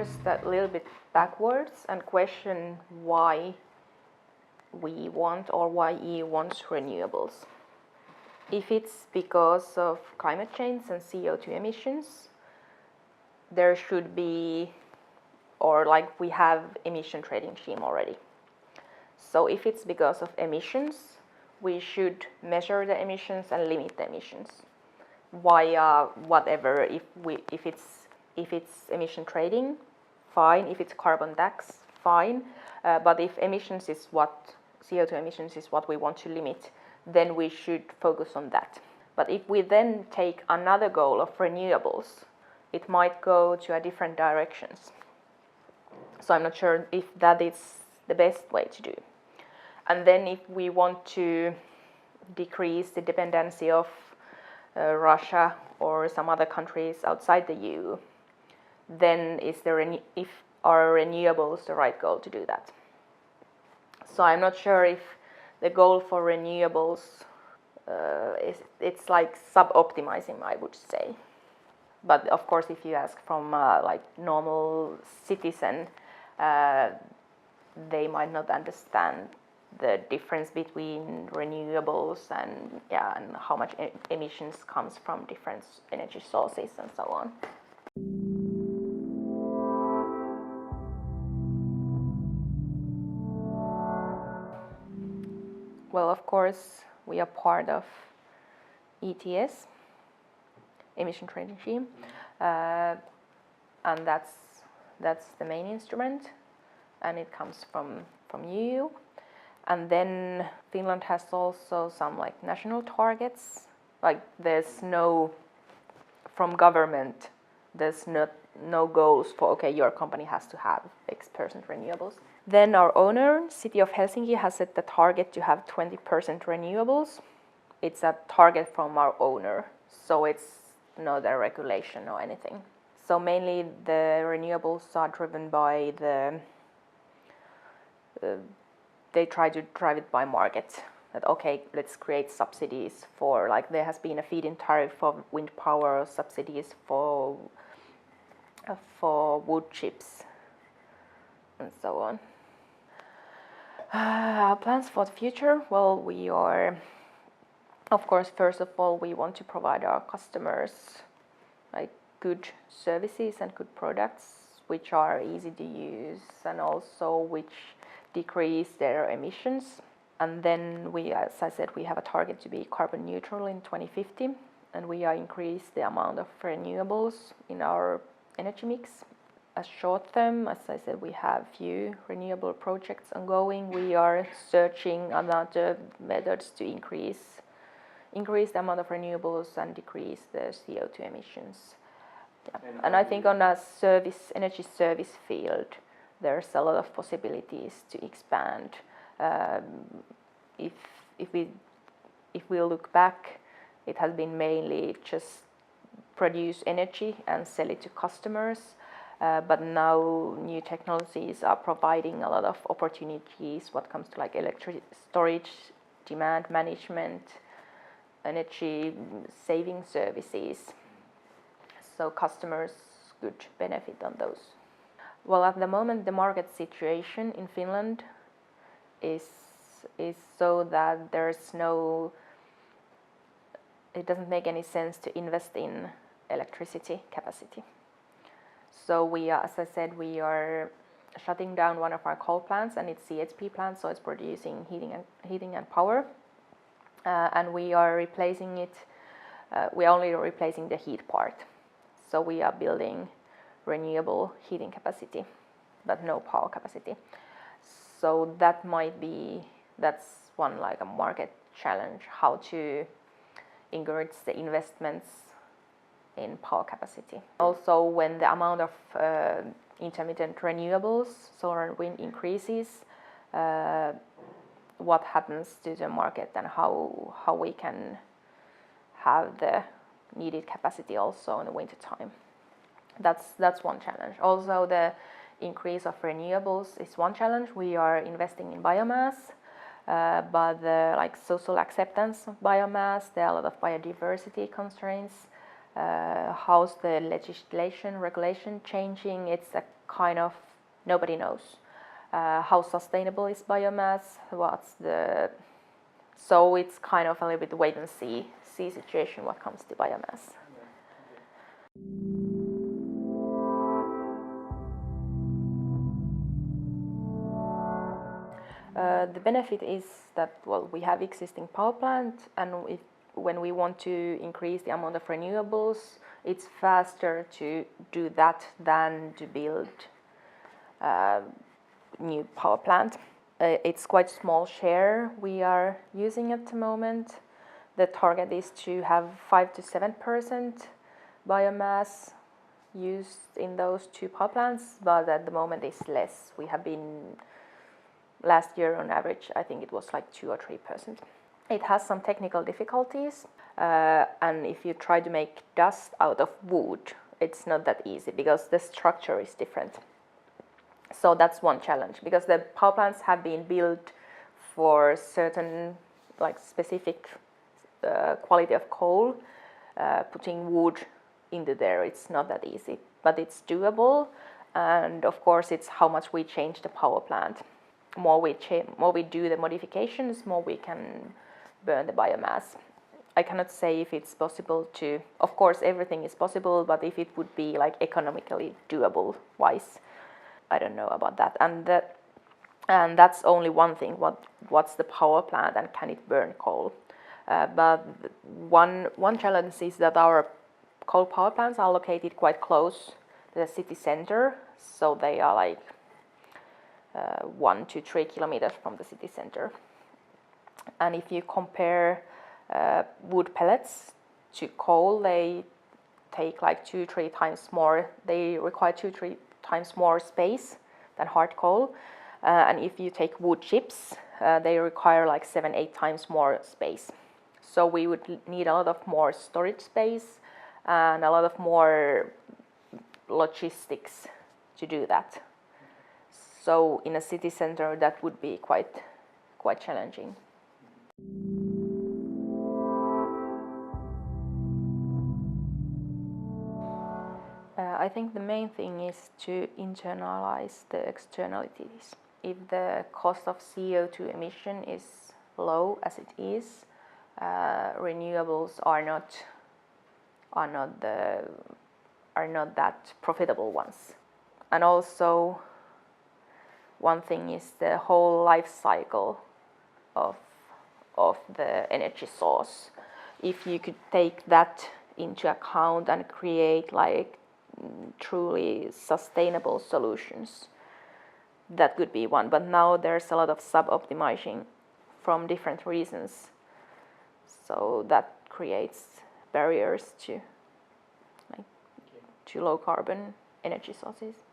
step a little bit backwards and question why we want or why EU wants renewables. If it's because of climate change and CO2 emissions, there should be, or like we have emission trading scheme already. So if it's because of emissions, we should measure the emissions and limit the emissions via whatever. If it's emission trading, fine. If it's carbon tax, fine. But if CO2 emissions is what we want to limit, then we should focus on that. But if we then take another goal of renewables, it might go to a different directions. So I'm not sure if that is the best way to do. And then if we want to decrease the dependency of Russia or some other countries outside the EU, then if are renewables the right goal to do that? So I'm not sure if the goal for renewables it's like sub-optimizing, I would say. But of course, if you ask from like normal citizen, they might not understand the difference between renewables and how much emissions comes from different energy sources and so on. Well, of course, we are part of ETS, emission trading scheme, and that's the main instrument, and it comes from EU. And then Finland has also some like national targets. Like from government, there's no goals for, okay, your company has to have X% renewables. Then our owner, City of Helsinki, has set the target to have 20% renewables. It's a target from our owner, so it's not a regulation or anything. So mainly the renewables are driven by they try to drive it by market. That okay, let's create subsidies for, like there has been a feed-in tariff for wind power, subsidies for wood chips, and so on. Our plans for the future, well, we are, of course, first of all, we want to provide our customers like good services and good products which are easy to use and also which decrease their emissions. And then we, as I said, we have a target to be carbon neutral in 2050, and we are increase the amount of renewables in our energy mix. As short term, as I said, we have few renewable projects ongoing. We are searching other methods to increase the amount of renewables and decrease the CO2 emissions. Yeah. And I think on a energy service field, there's a lot of possibilities to expand. If we look back, it has been mainly just produce energy and sell it to customers. But now new technologies are providing a lot of opportunities what comes to like electric storage, demand management, energy saving services. So customers could benefit on those. Well, at the moment the market situation in Finland is so that it doesn't make any sense to invest in electricity capacity. So we are, as I said, we are shutting down one of our coal plants, and it's CHP plant, so it's producing heating and power. And we are replacing it. We are only replacing the heat part. So we are building renewable heating capacity, but no power capacity. So that's one like a market challenge, how to encourage the investments in power capacity. Also, when the amount of intermittent renewables, solar and wind increases, what happens to the market and how we can have the needed capacity also in the winter time. That's one challenge. Also, the increase of renewables is one challenge. We are investing in biomass, but the like social acceptance of biomass, there are a lot of biodiversity constraints. How's the regulation changing? It's a kind of, nobody knows. How sustainable is biomass? So it's kind of a little bit wait and see situation what comes to biomass. The benefit is that, well, we have existing power plant, and when we want to increase the amount of renewables, it's faster to do that than to build a new power plant. It's quite small share we are using at the moment. The target is to have 5 to 7% biomass used in those two power plants, but at the moment it's less. We have been, last year on average, I think it was like 2 or 3%. It has some technical difficulties, and if you try to make dust out of wood, it's not that easy because the structure is different. So that's one challenge, because the power plants have been built for certain, like, specific quality of coal. Putting wood into there, it's not that easy, but it's doable. And of course, it's how much we change the power plant. More we do the modifications, more we can burn the biomass. I cannot say if it's possible to, of course everything is possible, but if it would be like economically doable wise, I don't know about that. And that's only one thing, what's the power plant and can it burn coal? But one challenge is that our coal power plants are located quite close to the city center, so they are like 1 to 3 kilometers from the city center. And if you compare wood pellets to coal, they take like 2-3 times more. They require 2-3 times more space than hard coal. And if you take wood chips, they require like 7-8 times more space. So we would need a lot of more storage space and a lot of more logistics to do that. So in a city center, that would be quite challenging. I think the main thing is to internalize the externalities. If the cost of CO2 emission is low as it is, renewables are not that profitable ones. And also, one thing is the whole life cycle of the energy source. If you could take that into account and create like truly sustainable solutions, that could be one. But now there's a lot of sub-optimizing from different reasons, so that creates barriers to low carbon energy sources.